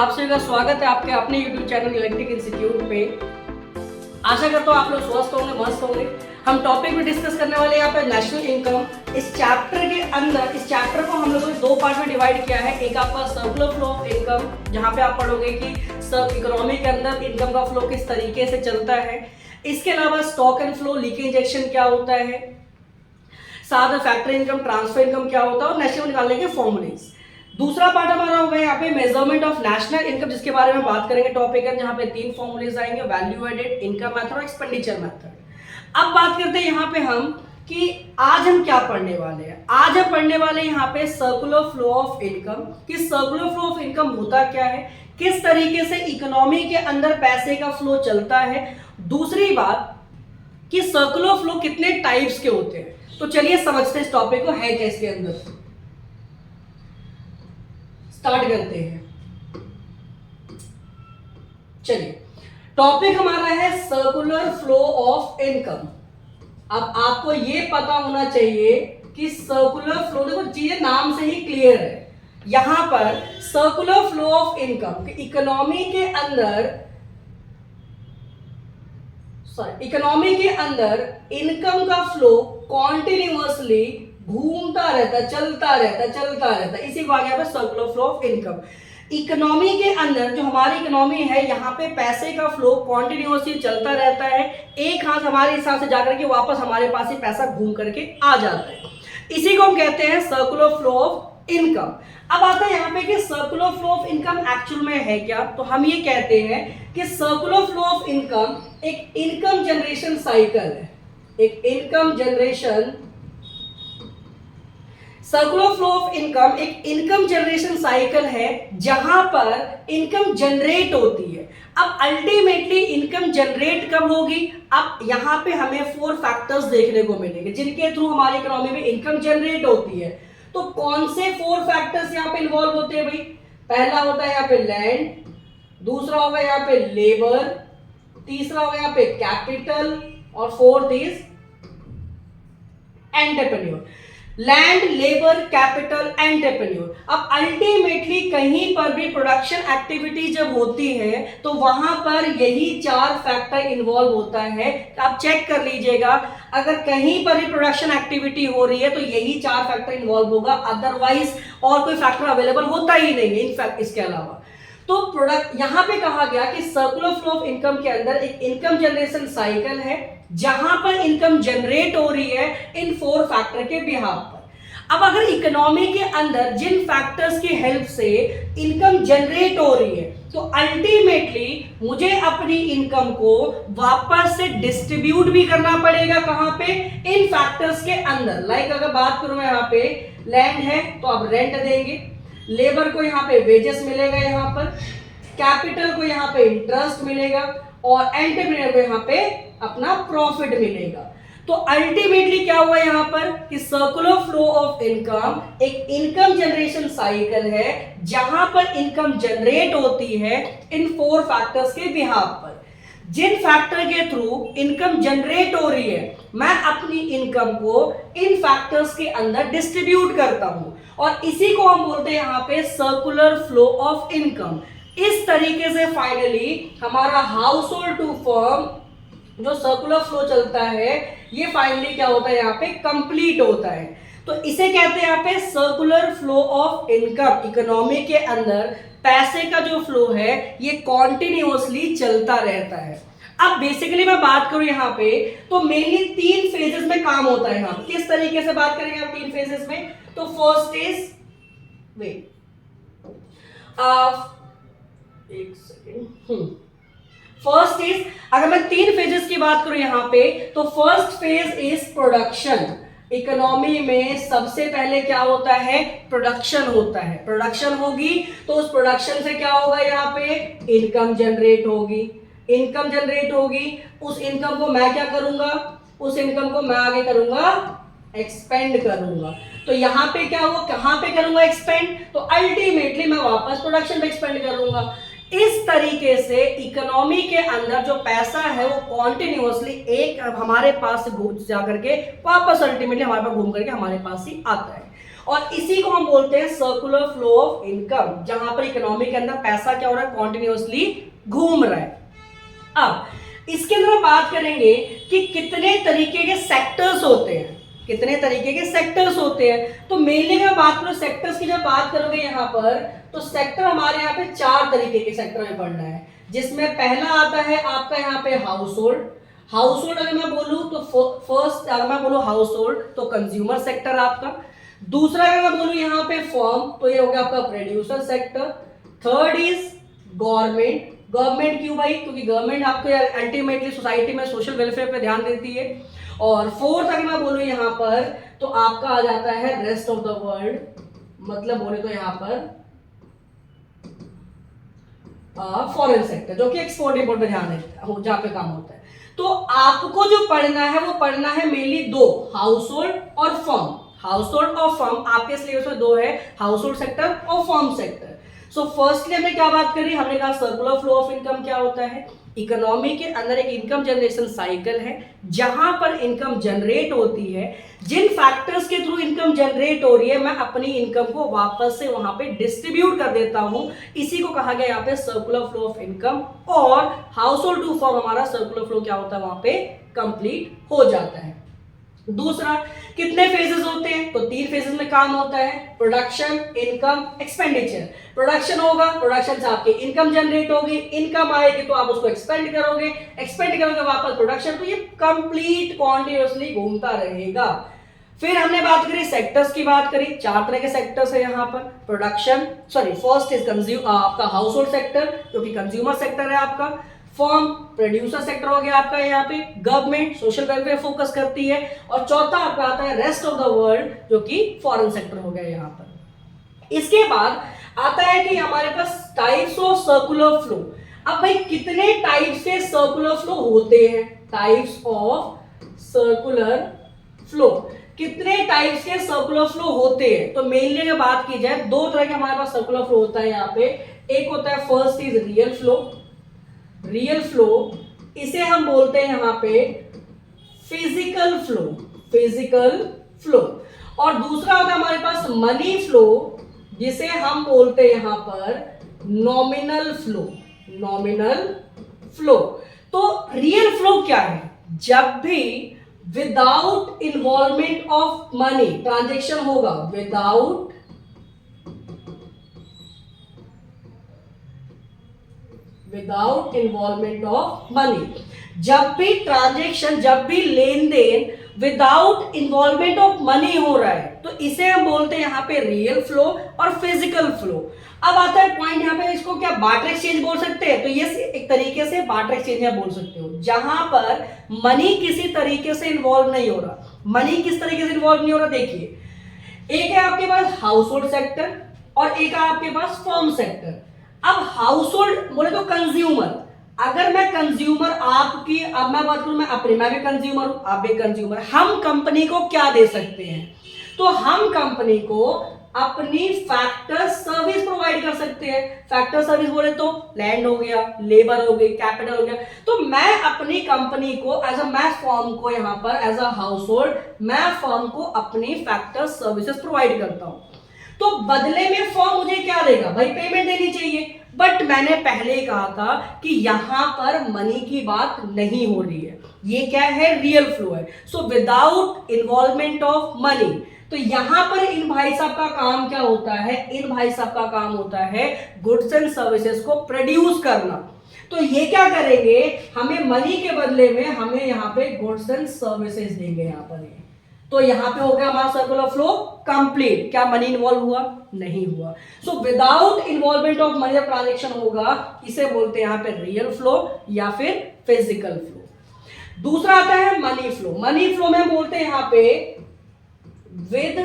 आप सभी का स्वागत है आपके अपने YouTube चैनल इलेक्ट्रिक इंस्टीट्यूट पे। आशा करता हूँ आप लोग स्वस्थ होंगे, मस्त होंगे। हम टॉपिक में डिस्कस करने वाले यहाँ पे नेशनल इनकम। इस चैप्टर के अंदर इस चैप्टर को हम लोगों ने दो पार्ट में डिवाइड किया है। एक आपका सर्कुलर फ्लो ऑफ इनकम, जहाँ पे आप पढ़ोगे कि सब इकोनॉमी के अंदर इनकम का फ्लो किस तरीके से चलता है। इसके अलावा stock and flow, leakage injection क्या होता है, साथ में फैक्ट्री इनकम, ट्रांसफर इनकम क्या होता है और नेशनल निकालने के फॉर्मूलेज। दूसरा पार्ट हमारा होगा यहाँ पे मेजरमेंट ऑफ नेशनल इनकम, जिसके बारे में बात करेंगे टॉपिक है, जहाँ पे तीन फॉर्मूलेज आएंगे, वैल्यू एडेड, इनकम मेथड और एक्सपेंडिचर मेथड। अब बात करते हैं यहाँ पे हम कि आज हम क्या पढ़ने वाले हैं। आज हम पढ़ने वाले यहाँ पे सर्कुलर फ्लो ऑफ इनकम। कि सर्कुलर फ्लो ऑफ इनकम होता क्या है, किस तरीके से इकोनॉमी के अंदर पैसे का फ्लो चलता है। दूसरी बात कि सर्कुलर फ्लो कितने टाइप्स के होते हैं। तो चलिए समझते हैं इस टॉपिक को है क्या इसके अंदर। स्टार्ट करते हैं। चलिए, टॉपिक हमारा है सर्कुलर फ्लो ऑफ इनकम। अब आपको यह पता होना चाहिए कि सर्कुलर फ्लो, देखो चीजें नाम से ही क्लियर है। यहां पर circular flow of income, economy के अंदर इनकम का फ्लो कॉन्टिन्यूअसली घूमता रहता, चलता रहता, इसी को आ गया circular flow of income. Economy के अंदर जो हमारी इकोनॉमी है, यहाँ पे पैसे का फ्लो कॉन्टिन्यूअसली चलता रहता है। एक हाथ हमारे हिसाब से जाकर के वापस हमारे पास ही पैसा घूम करके आ जाता है। इसी को हम कहते हैं सर्कुलर फ्लो ऑफ इनकम। अब आता है यहाँ पे कि circular flow of income actual में है क्या। तो हम ये कहते हैं कि सर्कुलर फ्लो ऑफ इनकम एक इनकम जनरेशन साइकिल है। एक income generation circular flow of income एक इनकम जनरेशन साइकिल है, जहां पर इनकम जनरेट होती है। अब अल्टीमेटली इनकम जनरेट कब होगी। अब यहां पे हमें 4 फैक्टर्स देखने को मिलेंगे जिनके थ्रू हमारी इकोनॉमी में इनकम जनरेट होती है। तो कौन से 4 फैक्टर्स यहां पे इन्वॉल्व होते हैं भाई। पहला होता है यहां पे लैंड, दूसरा होगा यहां पे लेबर, तीसरा होगा यहां पे कैपिटल और fourth is entrepreneur. Land, labour, capital, entrepreneur. अब अल्टीमेटली कहीं पर भी प्रोडक्शन एक्टिविटी जब होती है तो वहां पर यही 4 फैक्टर इन्वॉल्व होता है। आप चेक कर लीजिएगा, अगर कहीं पर भी प्रोडक्शन एक्टिविटी हो रही है तो यही 4 फैक्टर इन्वॉल्व होगा, अदरवाइज और कोई फैक्टर अवेलेबल होता ही नहीं है। इनफैक्ट इसके अलावा तो प्रोडक्ट यहां पे कहा गया कि सर्कुलर फ्लो ऑफ इनकम के अंदर एक इनकम जनरेशन साइकिल है, जहां पर इनकम जनरेट हो रही है इन 4 फैक्टर के बिहाफ पर। अब अगर इकोनॉमी के अंदर जिन फैक्टर्स की हेल्प से इनकम जनरेट हो रही है, तो अल्टीमेटली मुझे अपनी इनकम को वापस से डिस्ट्रीब्यूट भी करना पड़ेगा। कहां पे, इन फैक्टर्स के अंदर। लाइक अगर बात करूं यहां पे लैंड है तो आप रेंट देंगे, लेबर को यहाँ पे वेजेस मिलेगा, यहाँ पर कैपिटल को यहाँ पे इंटरेस्ट मिलेगा और एंटरप्रेन्योर को यहाँ पे अपना प्रॉफिट मिलेगा। तो अल्टीमेटली क्या हुआ यहाँ पर कि सर्कुलर फ्लो ऑफ इनकम एक इनकम जनरेशन साइकिल है, जहां पर इनकम जनरेट होती है इन 4 फैक्टर्स के बिहाफ पर। जिन फैक्टर के थ्रू इनकम जनरेट हो रही है, मैं अपनी इनकम को इन फैक्टर्स के अंदर डिस्ट्रीब्यूट करता हूं और इसी को हम बोलते हैं यहां पे सर्कुलर फ्लो ऑफ इनकम। इस तरीके से फाइनली हमारा हाउस होल्ड टू फर्म जो सर्कुलर फ्लो चलता है, ये फाइनली क्या होता है यहाँ पे कंप्लीट होता है। तो इसे कहते हैं यहाँ पे circular flow of income. Economy के अंदर पैसे का जो फ्लो है ये कॉन्टिन्यूअसली चलता रहता है। अब बेसिकली मैं बात करूं यहाँ पे तो मेनली 3 फेजेस में काम होता है। यहाँ किस तरीके से बात करेंगे आप 3 फेजेस में। तो फर्स्ट इज एक सेकेंड। फर्स्ट इज, अगर मैं 3 फेजेस की बात करूं यहाँ पे, तो first phase is production. Economy में सबसे पहले क्या होता है, प्रोडक्शन होता है। प्रोडक्शन होगी तो उस प्रोडक्शन से क्या होगा, यहाँ पे इनकम जनरेट होगी। इनकम जनरेट होगी, उस इनकम को मैं क्या करूंगा, उस इनकम को मैं आगे करूंगा एक्सपेंड करूंगा। तो यहाँ पे क्या होगा, कहां पे करूंगा एक्सपेंड, तो अल्टीमेटली मैं वापस प्रोडक्शन पे एक्सपेंड करूंगा। इस तरीके से इकोनॉमी के अंदर जो पैसा है वो कॉन्टिन्यूअसली एक हमारे पास जा करके वापस अल्टीमेटली हमारे पास घूम करके हमारे पास ही आता है, और इसी को हम बोलते हैं सर्कुलर फ्लो ऑफ इनकम, जहां पर इकोनॉमी के अंदर पैसा क्या हो रहा है, कॉन्टिन्यूअसली घूम रहा है। अब इसके अंदर हम बात करेंगे कि कितने तरीके के सेक्टर्स होते हैं, कितने तरीके के सेक्टर्स होते हैं। तो मेनली अगर बात करो सेक्टर्स की, जब बात करोगे यहाँ पर, तो सेक्टर हमारे यहाँ पे 4 तरीके के सेक्टर में पढ़ना है, जिसमें पहला आता है आपका यहाँ पे हाउस होल्ड। हाउस होल्ड अगर मैं बोलूँ तो फर्स्ट अगर मैं बोलूँ हाउस होल्ड तो कंज्यूमर सेक्टर आपका। दूसरा अगर मैं बोलूँ यहाँ पे फर्म तो ये हो गया आपका producer sector. Third is government. Government क्यों भाई, क्योंकि गवर्नमेंट आपको अल्टीमेटली सोसाइटी में सोशल वेलफेयर पे ध्यान देती है। और फोर्थ अगर मैं बोलूँ यहाँ पर तो आपका आ जाता है रेस्ट ऑफ द वर्ल्ड, मतलब बोले तो यहाँ पर फॉरेन सेक्टर, जो कि एक्सपोर्ट इंपोर्ट पे ध्यान देता है, जहाँ पे काम होता है। तो आपको जो पढ़ना है वो पढ़ना है मेनली 2, हाउस होल्ड और फर्म। हाउस होल्ड और फर्म आपके सिलेबस में 2 है, हाउस होल्ड सेक्टर और फर्म सेक्टर। सो फर्स्टली हमने क्या बात करी, हमने कहा सर्कुलर फ्लो ऑफ इनकम क्या होता है। इकोनॉमी के अंदर एक इनकम जनरेशन साइकिल है, जहां पर इनकम जनरेट होती है, जिन फैक्टर्स के थ्रू इनकम जनरेट हो रही है मैं अपनी इनकम को वापस से वहां पे डिस्ट्रीब्यूट कर देता हूं, इसी को कहा गया यहाँ पे सर्कुलर फ्लो ऑफ इनकम। और हाउस होल्ड टू फर्म हमारा सर्कुलर फ्लो क्या होता है, वहां पे कंप्लीट हो जाता है। दूसरा, कितने फेजेस होते हैं, तो 3 फेजेस में काम होता है, प्रोडक्शन, इनकम, एक्सपेंडिचर। प्रोडक्शन होगा, प्रोडक्शन से आपकी इनकम जनरेट होगी, इनकम आएगी तो आप उसको एक्सपेंड करोगे, एक्सपेंड करोगे वापस प्रोडक्शन, तो ये कंप्लीट कॉन्टिन्यूअसली घूमता रहेगा। फिर हमने बात करी सेक्टर्स की, बात करी 4 तरह के सेक्टर्स है यहाँ पर। प्रोडक्शन फर्स्ट इज आपका हाउस होल्ड सेक्टर, जो कि कंज्यूमर सेक्टर है आपका। फर्म, प्रोड्यूसर सेक्टर हो गया आपका यहाँ पे। गवर्नमेंट सोशल वेलफेयर फोकस करती है। और चौथा आपका आता है रेस्ट ऑफ द वर्ल्ड, जो कि फॉरेन सेक्टर हो गया यहाँ पर। इसके बाद आता है कि हमारे पास टाइप्स ऑफ सर्कुलर फ्लो। अब भाई कितने टाइप से सर्कुलर फ्लो होते हैं, टाइप्स ऑफ सर्कुलर फ्लो, कितने टाइप्स के सर्कुलर फ्लो होते हैं। तो मेनली अगर बात की जाए 2 तरह के हमारे पास सर्कुलर फ्लो होता है यहाँ पे। एक होता है first is real flow. Real flow इसे हम बोलते हैं यहाँ पे फिजिकल फ्लो, फिजिकल फ्लो। और दूसरा होता है हमारे पास मनी फ्लो, जिसे हम बोलते हैं यहाँ पर नॉमिनल फ्लो, नॉमिनल फ्लो। तो रियल फ्लो क्या है, जब भी without involvement of money transaction होगा, विदाउट इन्वॉल्वमेंट ऑफ मनी, जब भी ट्रांजेक्शन, जब भी लेन देन विदाउट इन्वॉल्वमेंट ऑफ मनी हो रहा है, तो इसे हम बोलते हैं यहाँ पे रियल फ्लो और फिजिकल फ्लो। अब आता है पॉइंट यहाँ पे, इसको क्या बार्टर एक्सचेंज बोल सकते हैं, तो ये एक तरीके से बार्टर एक्सचेंज आप बोल सकते हो, जहां पर मनी किसी तरीके से इन्वॉल्व नहीं हो रहा। मनी किस तरीके से इन्वॉल्व नहीं हो रहा, देखिए, एक है आपके पास हाउस होल्ड सेक्टर और एक है आपके पास फर्म सेक्टर। अब हाउस होल्ड बोले तो कंज्यूमर, अगर मैं कंज्यूमर आपकी, अब मैं बात करूं, मैं भी कंज्यूमर हूं, आप भी कंज्यूमर, हम कंपनी को क्या दे सकते हैं, तो हम कंपनी को अपनी फैक्टर सर्विस प्रोवाइड कर सकते हैं। फैक्टर सर्विस बोले तो लैंड हो गया, लेबर हो गई, कैपिटल हो गया। तो मैं अपनी कंपनी को मैं फर्म को यहाँ पर एज अ हाउस होल्ड मैं फर्म को अपनी फैक्टर सर्विसेज प्रोवाइड करता हूं। तो बदले में फर्म मुझे क्या देगा भाई, पेमेंट देनी चाहिए। बट मैंने पहले कहा था कि यहां पर मनी की बात नहीं हो रही है, ये क्या है, रियल फ्लो है। So without involvement of money. तो यहां पर इन भाई साहब का काम क्या होता है, इन भाई साहब का काम होता है गुड्स एंड सर्विसेज को प्रोड्यूस करना। तो ये क्या करेंगे, हमें मनी के बदले में हमें यहाँ पे गुड्स एंड सर्विसेज देंगे यहाँ पर। तो यहां पे हो गया हमारा सर्कुलर फ्लो कंप्लीट। क्या मनी इन्वॉल्व हुआ, नहीं हुआ। So without involvement of money transaction होगा, इसे बोलते हैं यहाँ पे रियल फ्लो या फिर फिजिकल फ्लो। दूसरा आता है मनी फ्लो। मनी फ्लो में बोलते हैं यहाँ पे with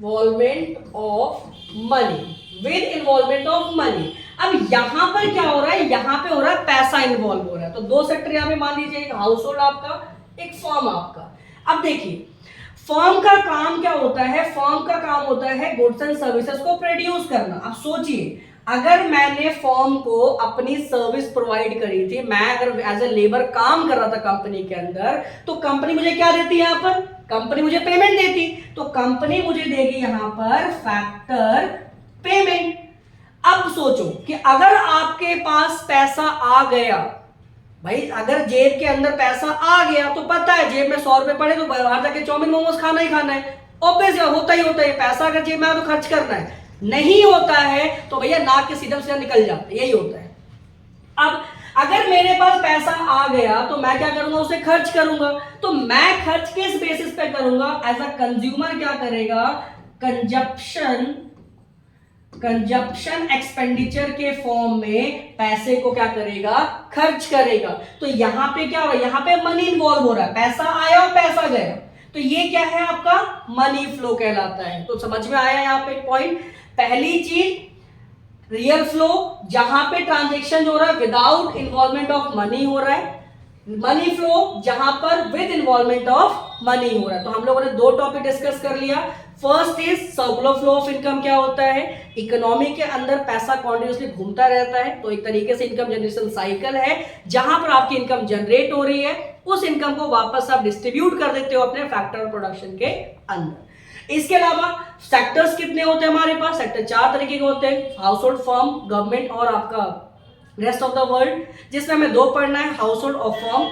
involvement of money, with involvement of money. अब यहां पर क्या हो रहा है, यहां पे हो रहा है पैसा इन्वॉल्व हो रहा है। तो 2 सेक्टर यहां पे मान लीजिए, एक हाउस होल्ड आपका, एक फर्म आपका। अब देखिए फर्म का काम क्या होता है? फर्म का काम होता है गुड्स एंड सर्विसेज को प्रोड्यूस करना। अब सोचिए, अगर मैंने फर्म को अपनी सर्विस प्रोवाइड करी थी, मैं अगर एज ए लेबर काम कर रहा था कंपनी के अंदर, तो कंपनी मुझे क्या देती है? यहाँ पर कंपनी मुझे पेमेंट देती, तो कंपनी मुझे देगी यहाँ पर फैक्टर पेमेंट। अब सोचो कि अगर आपके पास पैसा आ गया, भाई अगर जेब के अंदर पैसा आ गया तो पता है जेब में 100 रुपए पड़े तो बाहर जाके चाउमीन मोमोज खाना ही खाना है, ऑब्वियस होता ही होता है। पैसा अगर जेब में आया तो खर्च करना है, नहीं होता है तो भैया नाक के सीधा सीधा निकल जाता है, यही होता है। अब अगर मेरे पास पैसा आ गया तो मैं क्या करूंगा? उसे खर्च करूंगा। तो मैं खर्च किस बेसिस पे करूंगा? एज अ कंज्यूमर क्या करेगा? कंजप्शन एक्सपेंडिचर के फॉर्म में पैसे को क्या करेगा? खर्च करेगा। तो यहां पे क्या हो रहा है? यहां पे मनी इन्वॉल्व हो रहा है, पैसा आया और पैसा गया, तो ये क्या है? आपका मनी फ्लो कहलाता है। तो समझ में आया यहां पे पॉइंट? पहली चीज रियल फ्लो, जहां पे ट्रांजेक्शन हो रहा है विदाउट इन्वॉल्वमेंट ऑफ मनी हो रहा है। मनी फ्लो जहां पर विद इन्वॉल्वमेंट ऑफ मनी हो रहा है। तो हम लोगों ने दो टॉपिक डिस्कस कर लिया। First is circular flow of income. क्या होता है? इकोनॉमी के अंदर पैसा कॉन्टिन्यूसली घूमता रहता है, तो एक तरीके से इनकम जनरेशन साइकिल है, जहां पर आपकी इनकम जनरेट हो रही है, उस इनकम को वापस आप डिस्ट्रीब्यूट कर देते हो अपने फैक्टर प्रोडक्शन के अंदर। इसके अलावा सेक्टर्स कितने होते हैं हमारे पास? सेक्टर 4 तरीके के होते हैं, हाउस होल्ड, फर्म, गवर्नमेंट और आपका रेस्ट ऑफ द वर्ल्ड, जिसमें हमें दो पढ़ना है, हाउस होल्ड और फर्म।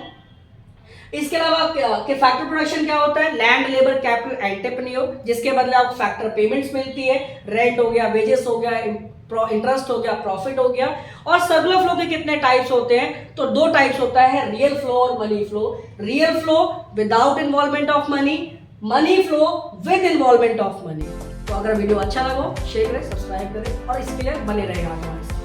इसके अलावा के फैक्टर प्रोडक्शन क्या होता है? लैंड, लेबर, कैपिटल, एंटरप्रेन्योर, जिसके बदले आपको फैक्टर पेमेंट्स मिलती है, रेंट हो गया, वेजेस हो गया, इंटरेस्ट हो गया, प्रॉफिट हो गया। और सर्कुलर फ्लो के कितने टाइप्स होते हैं? तो दो टाइप्स होता है, रियल फ्लो और money flow. Real flow without involvement of money, money flow with involvement of money. तो अगर वीडियो अच्छा लगा शेयर करें, सब्सक्राइब करें और इसके लिए बने रहेगा हमारे साथ।